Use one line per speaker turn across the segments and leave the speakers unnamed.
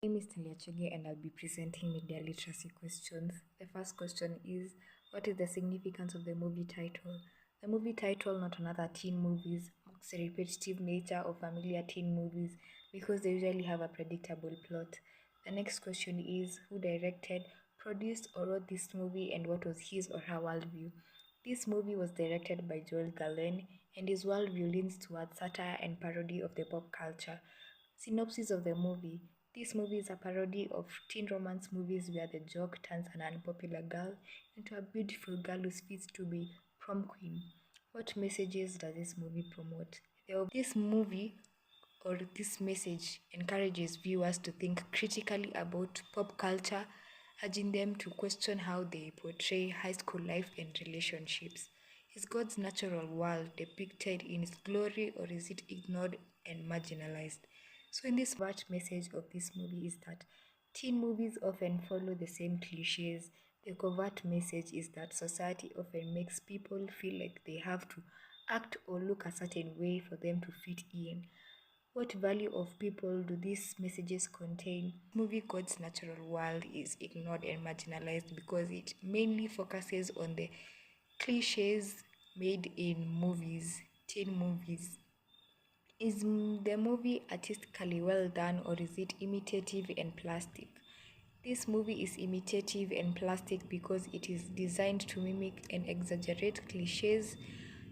My name is Talia Chege and I'll be presenting media literacy questions. The first question is, what is the significance of the movie title? The movie title, Not Another Teen Movies, mocks the repetitive nature of familiar teen movies because they usually have a predictable plot. The next question is, who directed, produced, or wrote this movie and what was his or her worldview? This movie was directed by Joel Gallen and his worldview leans towards satire and parody of the pop culture. Synopsis of the movie. This movie is a parody of teen romance movies where the jock turns an unpopular girl into a beautiful girl who fits to be prom queen. What messages does this movie promote? This movie or this message encourages viewers to think critically about pop culture, urging them to question how they portray high school life and relationships. Is God's natural world depicted in its glory or is it ignored and marginalized? So, in this overt message of this movie is that teen movies often follow the same cliches. The covert message is that society often makes people feel like they have to act or look a certain way for them to fit in. What value of people do these messages contain? Movie God's Natural World is ignored and marginalized because it mainly focuses on the cliches made in movies, teen movies. Is the movie artistically well done or is it imitative and plastic? This movie is imitative and plastic because it is designed to mimic and exaggerate cliches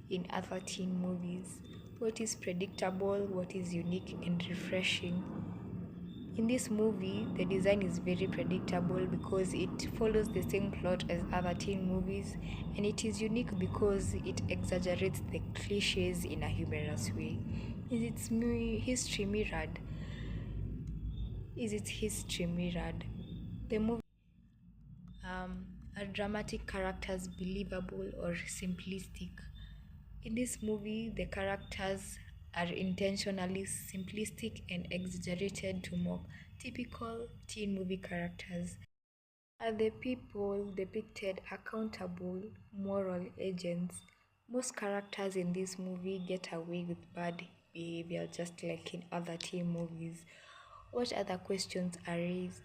in other teen movies. What is predictable, what is unique and refreshing? In this movie, the design is very predictable because it follows the same plot as other teen movies, and it is unique because it exaggerates the cliches in a humorous way. Is its history mirrored? Is its history mirrored? The movie are dramatic characters believable or simplistic? In this movie, the characters are intentionally simplistic and exaggerated to mock typical teen movie characters. Are the people depicted accountable, moral agents? Most characters in this movie get away with bad behavior just like in other teen movies. What other questions are raised?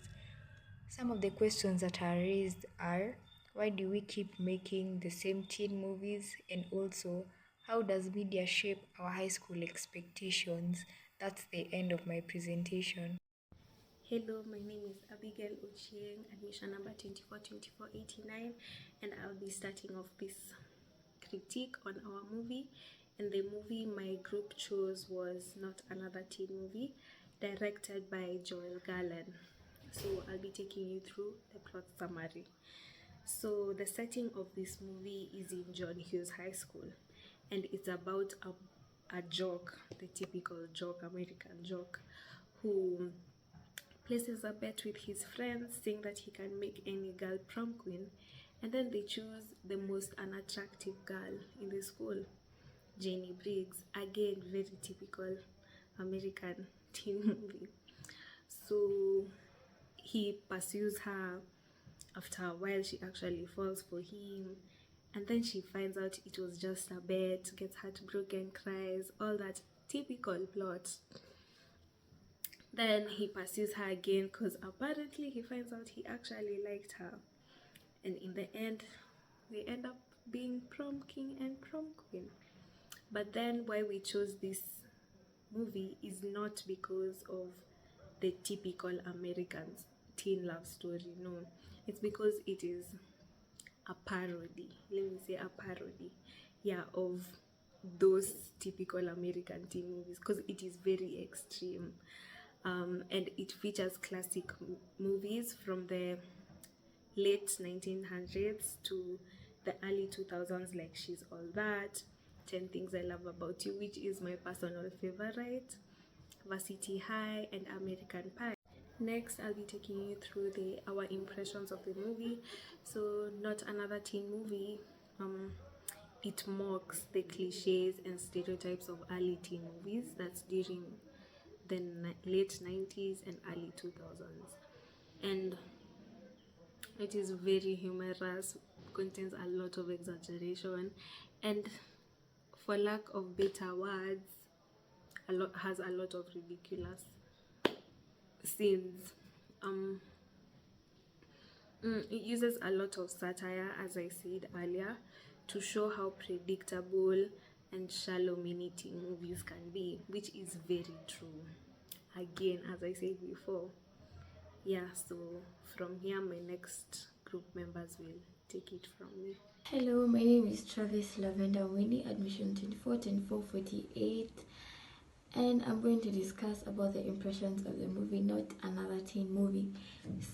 Some of the questions that are raised are, why do we keep making the same teen movies? And also, how does media shape our high school expectations? That's the end of my presentation.
Hello, my name is Abigail Ochieng, admission number 242489, and I'll be starting off this critique on our movie. And the movie my group chose was Not Another Teen Movie, directed by Joel Gallen. So I'll be taking you through the plot summary. So the setting of this movie is in John Hughes High School, and it's about a jock, the typical jock, American jock, who places a bet with his friends saying that he can make any girl prom queen, and then they choose the most unattractive girl in the school, Jenny Briggs. Again, very typical American teen movie. So he pursues her. After a while, she actually falls for him, and then she finds out it was just a bet, gets heartbroken, cries, all that typical plot. Then he pursues her again because apparently he finds out he actually liked her. And in the end, they end up being prom king and prom queen. But then why we chose this movie is not because of the typical American teen love story. No, it's because it is a parody. Let me say a parody. Yeah, of those typical American teen movies because it is very extreme. And it features classic movies from the late 1900s to the early 2000s, like She's All That, 10 Things I Love About You, which is my personal favorite, Varsity High, and American Pie. Next, I'll be taking you through our impressions of the movie. So, Not Another Teen Movie. It mocks the cliches and stereotypes of early teen movies. That's during the late 90s and early 2000s, and it is very humorous, contains a lot of exaggeration, and for lack of better words, has a lot of ridiculous scenes. um it uses a lot of satire, as I said earlier, to show how predictable and shallow many teen movies can be, which is very true. Again, as I said before. Yeah, so from here, my next group members will take it from me.
Hello, my name is Travis Lavender Winnie, admission 24 and I'm going to discuss about the impressions of the movie Not Another Teen Movie.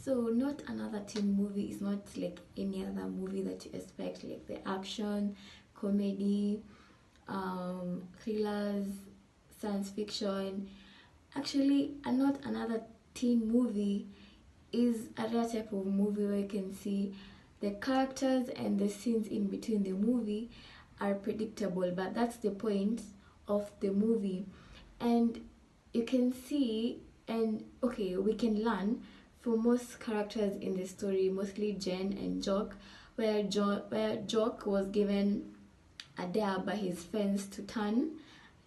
So, Not Another Teen Movie is not like any other movie that you expect, like the action, comedy, thrillers, science fiction. Actually, Not Another Teen Movie is a rare type of movie where you can see the characters and the scenes in between the movie are predictable, but that's the point of the movie. And you can see, and okay, we can learn from most characters in the story, mostly Jen and Jock, where Jock was given a dare by his friends to turn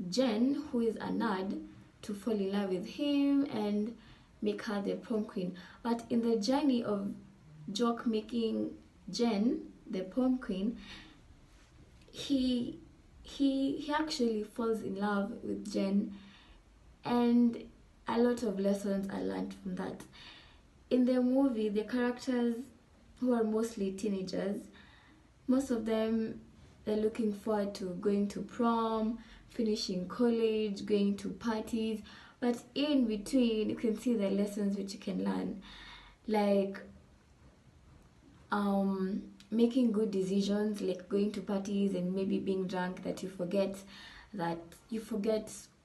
Jen, who is a nerd, to fall in love with him and make her the prom queen. But in the journey of Jock making Jen the prom queen, he actually falls in love with Jen, and a lot of lessons are learned from that. In the movie, the characters, who are mostly teenagers, most of them, they're looking forward to going to prom, finishing college, going to parties, but in between you can see the lessons which you can learn, like making good decisions, like going to parties and maybe being drunk, that you forget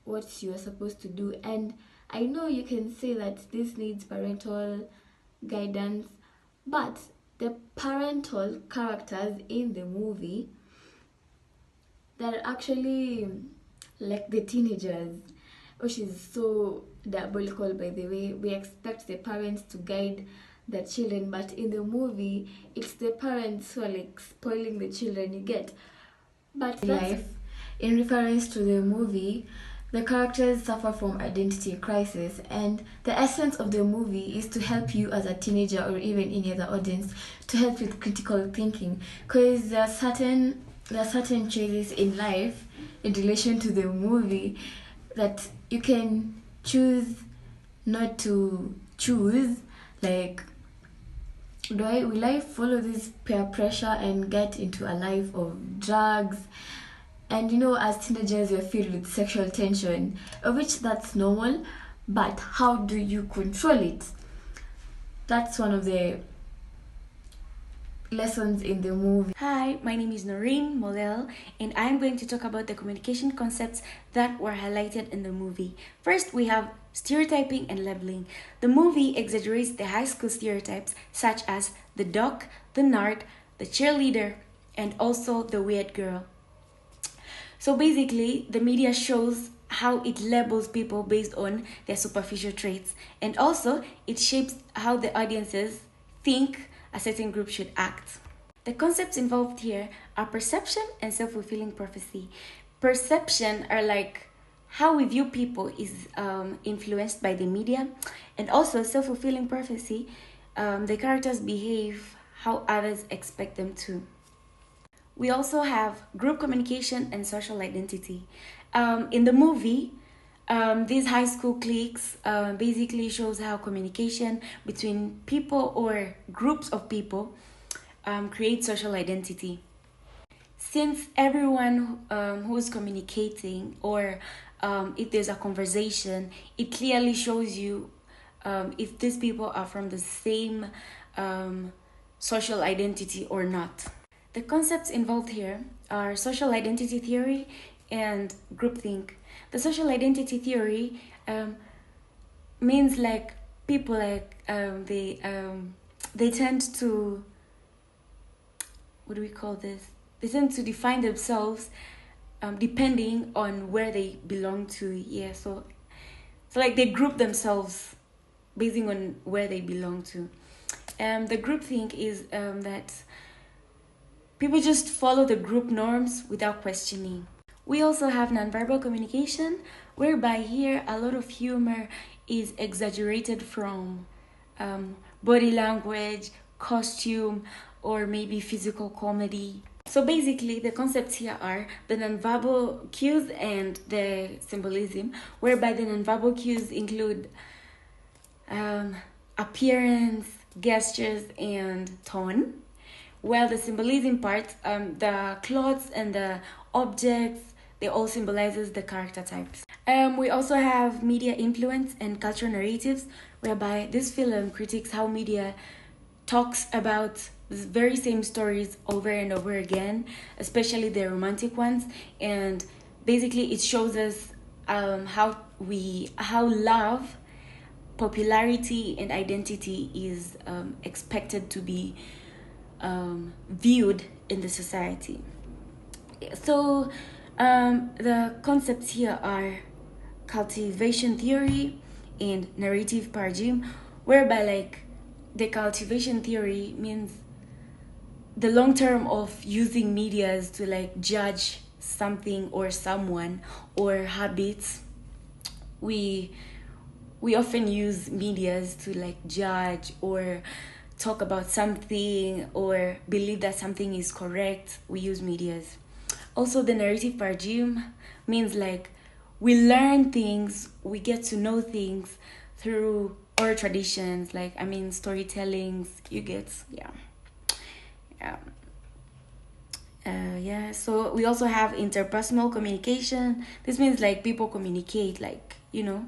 what you are supposed to do. And I know you can say that this needs parental guidance, but the parental characters in the movie, they're actually like the teenagers, which is so diabolical, by the way. We expect the parents to guide the children, but in the movie it's the parents who are like spoiling the children, you get. But life, in reference to the movie, the characters suffer from identity crisis, and the essence of the movie is to help you as a teenager or even any other audience, to help with critical thinking, because there are certain choices in life in relation to the movie that you can choose not to choose. Like, will I follow this peer pressure and get into a life of drugs? And as teenagers, you're filled with sexual tension, of which that's normal, but how do you control it? That's one of the lessons in the movie.
Hi, my name is Noreen Mollel, and I'm going to talk about the communication concepts that were highlighted in the movie. First, we have stereotyping and labeling. The movie exaggerates the high school stereotypes such as the doc, the nerd, the cheerleader, and also the weird girl. So basically, the media shows how it labels people based on their superficial traits, and also it shapes how the audiences think a certain group should act. The concepts involved here are perception and self-fulfilling prophecy. Perception are like how we view people is influenced by the media, and also self-fulfilling prophecy, the characters behave how others expect them to. We also have group communication and social identity. In the movie, these high school cliques basically shows how communication between people or groups of people create social identity. Since everyone who's communicating, or if there's a conversation, it clearly shows you if these people are from the same social identity or not. The concepts involved here are social identity theory and groupthink. The social identity theory means like people they tend to, what do we call this? They tend to define themselves depending on where they belong to. Yeah, so like they group themselves basing on where they belong to. The groupthink is that people just follow the group norms without questioning. We also have nonverbal communication, whereby here a lot of humor is exaggerated from body language, costume, or maybe physical comedy. So basically, the concepts here are the nonverbal cues and the symbolism, whereby the nonverbal cues include appearance, gestures, and tone. While the symbolism part, the clothes and the objects, they all symbolizes the character types. We also have media influence and cultural narratives, whereby this film critiques how media talks about the very same stories over and over again, especially the romantic ones, and basically it shows us how love, popularity, and identity is expected to be viewed in the society. So the concepts here are cultivation theory and narrative paradigm, whereby like the cultivation theory means the long term of using medias to like judge something or someone or habits. We often use medias to like judge or talk about something or believe that something is correct. We use medias. Also, the narrative paradigm means like we learn things, we get to know things through oral traditions, like storytellings. You get, so we also have interpersonal communication. This means like people communicate, like you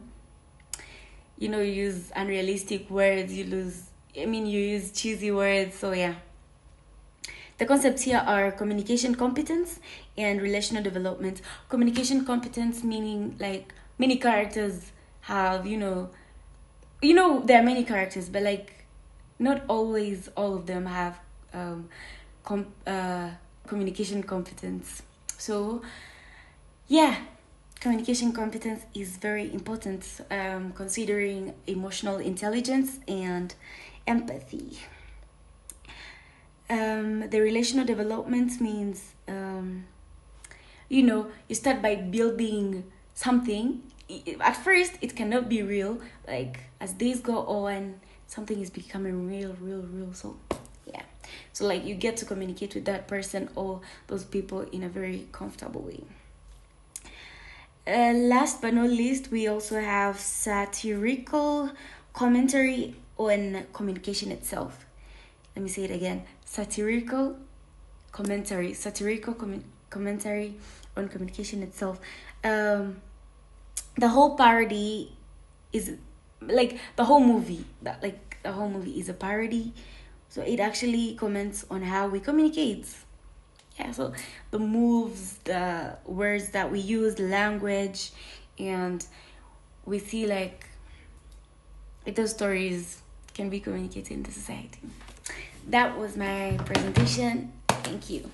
use unrealistic words, you use cheesy words. So yeah, the concepts here are communication competence and relational development. Communication competence meaning like many characters have, there are many characters, but like not always all of them have communication competence. So yeah, communication competence is very important, considering emotional intelligence and empathy. The relational development means you start by building something. At first it cannot be real, like as days go on something is becoming real. So yeah, so like you get to communicate with that person or those people in a very comfortable way. Last but not least, we also have satirical commentary on communication itself. Let me say it again: satirical commentary on communication itself. The whole parody is like the whole movie is a parody, so it actually comments on how we communicate. Yeah, so the moves, the words that we use, the language, and we see like those stories can be communicated in the society. That was my presentation. Thank you.